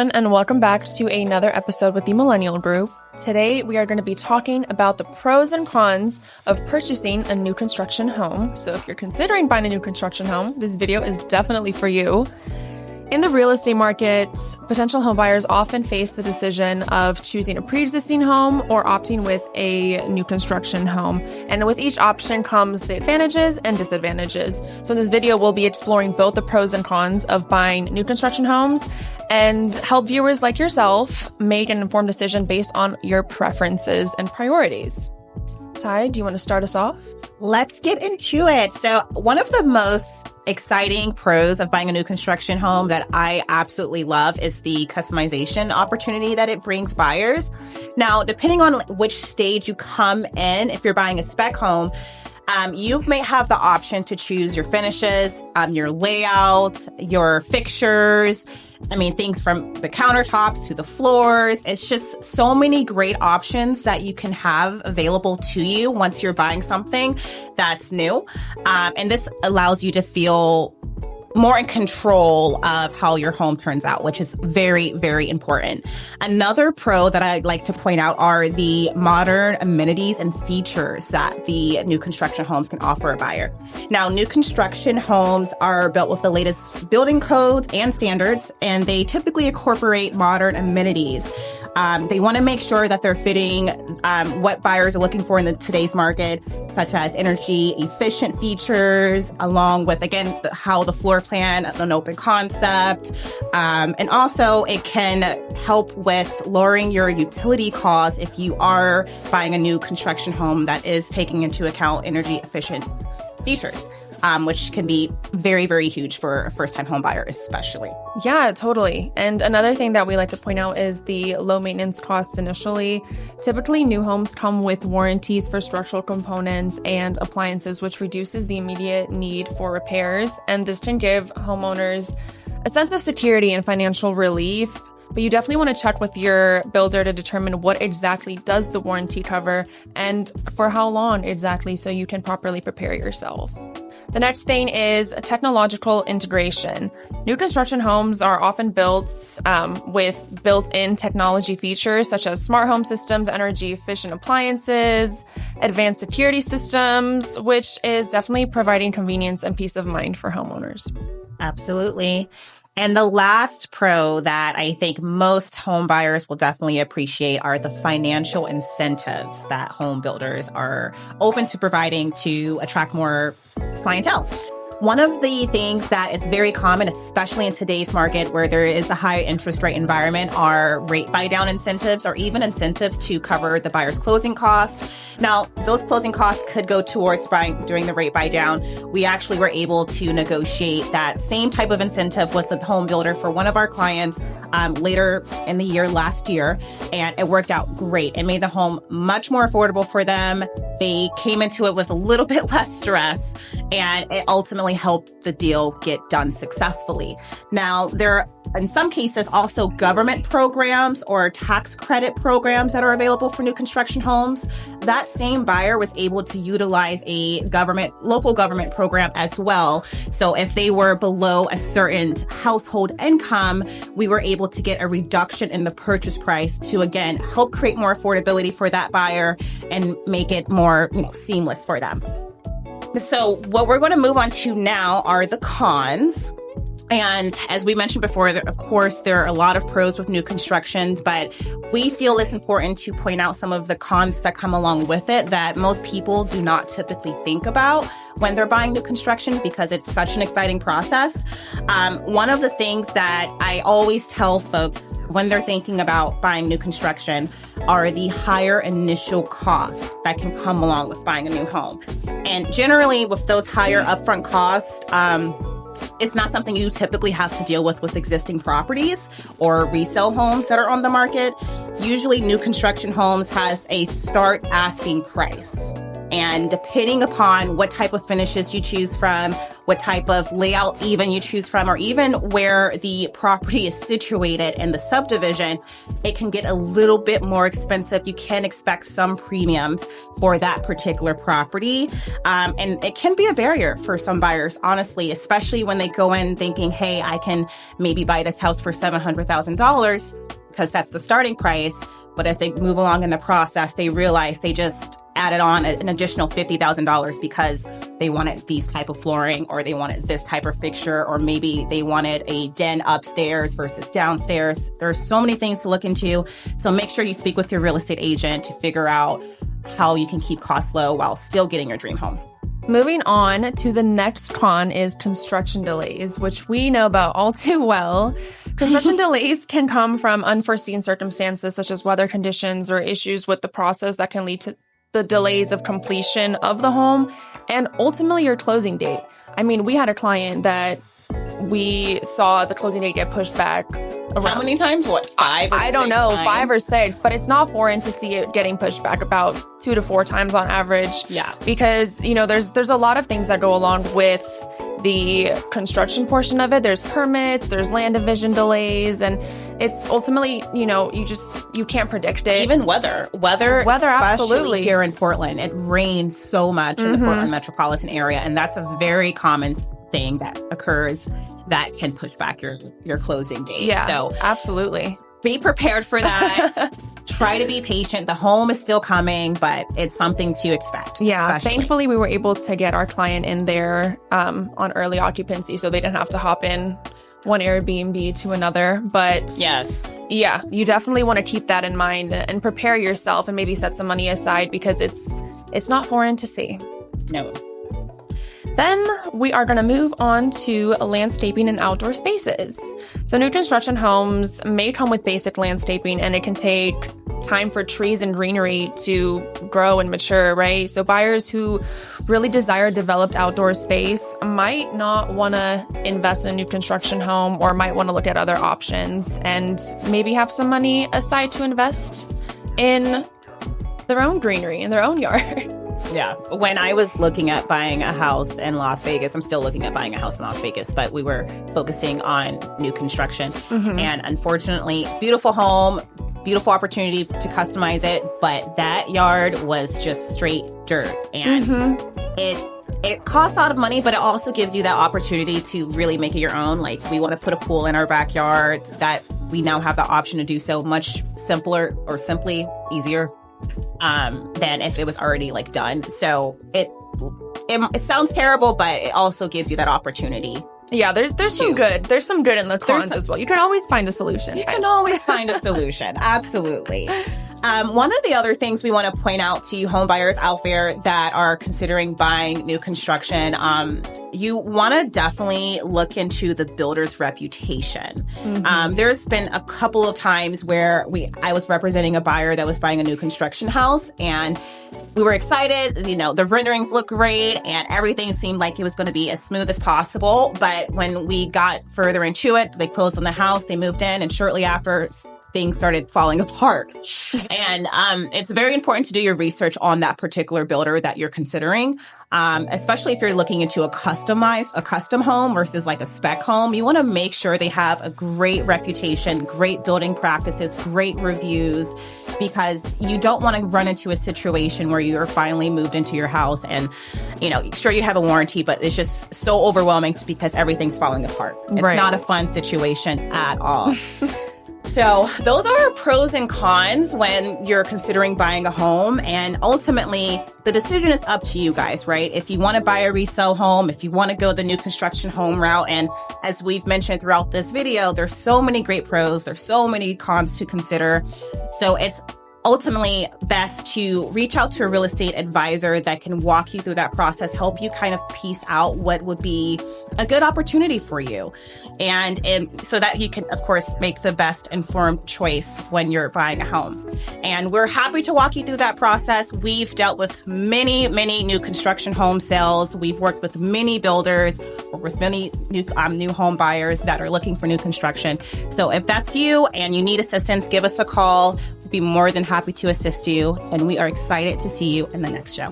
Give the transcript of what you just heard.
everyone, and welcome back to another episode with the Millennial Group. Today, we are going to be talking about the pros and cons of purchasing a new construction home. So if you're considering buying a new construction home, this video is definitely for you. In the real estate market, potential home buyers often face the decision of choosing a pre-existing home or opting with a new construction home. And with each option comes the advantages and disadvantages. So in this video, we'll be exploring both the pros and cons of buying new construction homes and help viewers like yourself make an informed decision based on your preferences and priorities. Ty, do you want to start us off? Let's get into it. So one of the most exciting pros of buying a new construction home that I absolutely love is the customization opportunity that it brings buyers. Now, depending on which stage you come in, if you're buying a spec home, you may have the option to choose your finishes, your layout, your fixtures. Things from the countertops to the floors. It's just so many great options that you can have available to you once you're buying something that's new. And this allows you to feel more in control of how your home turns out, which is very, very important. Another pro that I'd like to point out are the modern amenities and features that the new construction homes can offer a buyer. Now, new construction homes are built with the latest building codes and standards, and they typically incorporate modern amenities. They want to make sure that they're fitting what buyers are looking for in today's market, such as energy efficient features, along with, again, how the floor plan, an open concept. And also it can help with lowering your utility costs if you are buying a new construction home that is taking into account energy efficient features. Which can be very, very huge for a first-time home buyer, especially. Yeah, totally. And another thing that we like to point out is the low maintenance costs initially. Typically, new homes come with warranties for structural components and appliances, which reduces the immediate need for repairs. And this can give homeowners a sense of security and financial relief. But you definitely want to check with your builder to determine what exactly does the warranty cover and for how long exactly, so you can properly prepare yourself. The next thing is technological integration. New construction homes are often built with built-in technology features such as smart home systems, energy-efficient appliances, advanced security systems, which is definitely providing convenience and peace of mind for homeowners. Absolutely. And the last pro that I think most home buyers will definitely appreciate are the financial incentives that home builders are open to providing to attract more clientele. One of the things that is very common, especially in today's market where there is a high interest rate environment, are rate buy-down incentives or even incentives to cover the buyer's closing costs. Now, those closing costs could go towards buying during the rate buy-down. We actually were able to negotiate that same type of incentive with the home builder for one of our clients later in the year last year, and it worked out great. It made the home much more affordable for them. They came into it with a little bit less stress, and it ultimately helped the deal get done successfully. Now, there are, in some cases, also government programs or tax credit programs that are available for new construction homes. That same buyer was able to utilize a local government program as well. So if they were below a certain household income, we were able to get a reduction in the purchase price to, again, help create more affordability for that buyer and make it more, seamless for them. So what we're going to move on to now are the cons. And as we mentioned before, of course, there are a lot of pros with new construction, but we feel it's important to point out some of the cons that come along with it that most people do not typically think about when they're buying new construction because it's such an exciting process. One of the things that I always tell folks when they're thinking about buying new construction are the higher initial costs that can come along with buying a new home. And generally with those higher upfront costs, it's not something you typically have to deal with existing properties or resale homes that are on the market. Usually new construction homes has a start asking price. And depending upon what type of finishes you choose from, what type of layout even you choose from, or even where the property is situated in the subdivision, it can get a little bit more expensive. You can expect some premiums for that particular property. And it can be a barrier for some buyers, honestly, especially when they go in thinking, hey, I can maybe buy this house for $700,000 because that's the starting price. But as they move along in the process, they realize they just added on an additional $50,000 because they wanted these type of flooring, or they wanted this type of fixture, or maybe they wanted a den upstairs versus downstairs. There are so many things to look into. So make sure you speak with your real estate agent to figure out how you can keep costs low while still getting your dream home. Moving on to the next con is construction delays, which we know about all too well. Construction delays can come from unforeseen circumstances such as weather conditions or issues with the process that can lead to the delays of completion of the home and ultimately your closing date. I mean, we had a client that we saw the closing date get pushed back around. How many times? What, 5 or 6 I don't know, times? 5 or 6, but it's not foreign to see it getting pushed back about 2 to 4 times on average. Yeah. Because, you know, there's a lot of things that go along with the construction portion of it. There's permits, there's land division delays, and it's ultimately, you know, you can't predict it. Even weather, especially absolutely. here in Portland. It rains so much in the Portland metropolitan area, and that's a very common thing that occurs that can push back your closing date. Yeah, so absolutely. Be prepared for that. Try to be patient. The home is still coming, but it's something to expect. Yeah, especially. Thankfully, we were able to get our client in there on early occupancy, so they didn't have to hop in one Airbnb to another. But yes, yeah, you definitely want to keep that in mind and prepare yourself and maybe set some money aside because it's not foreign to see. No. Then we are going to move on to landscaping and outdoor spaces. So new construction homes may come with basic landscaping, and it can take time for trees and greenery to grow and mature, right? So buyers who really desire developed outdoor space might not want to invest in a new construction home, or might want to look at other options and maybe have some money aside to invest in their own greenery in their own yard. Yeah. When I was looking at buying a house in Las Vegas, I'm still looking at buying a house in Las Vegas, but we were focusing on new construction. And unfortunately, beautiful home, beautiful opportunity to customize it, but that yard was just straight dirt. And it costs a lot of money, but it also gives you that opportunity to really make it your own. Like, we want to put a pool in our backyard, that we now have the option to do so, much simpler, or simply easier than if it was already like done. So it sounds terrible, but it also gives you that opportunity. Yeah, there's some good. There's some good in the cons as well. You can always find a solution. You can always find a solution. Absolutely. One of the other things we want to point out to you home buyers out there that are considering buying new construction, you want to definitely look into the builder's reputation. There's been a couple of times where I was representing a buyer that was buying a new construction house, and we were excited. You know, the renderings look great and everything seemed like it was going to be as smooth as possible. But when we got further into it, they closed on the house, they moved in, and shortly after, things started falling apart. And it's very important to do your research on that particular builder that you're considering, especially if you're looking into a custom home versus like a spec home. You want to make sure they have a great reputation, great building practices, great reviews, because you don't want to run into a situation where you're finally moved into your house and, you know, sure, you have a warranty, but it's just so overwhelming because everything's falling apart. It's not a fun situation at all. So those are pros and cons when you're considering buying a home. And ultimately, the decision is up to you guys, right? If you want to buy a resale home, if you want to go the new construction home route. And as we've mentioned throughout this video, there's so many great pros. There's so many cons to consider. So it's ultimately best to reach out to a real estate advisor that can walk you through that process, help you kind of piece out what would be a good opportunity for you. And so that you can, of course, make the best informed choice when you're buying a home. And we're happy to walk you through that process. We've dealt with many, many new construction home sales. We've worked with many builders, or with many new home buyers that are looking for new construction. So if that's you and you need assistance, give us a call. We'd be more than happy to assist you. And we are excited to see you in the next show.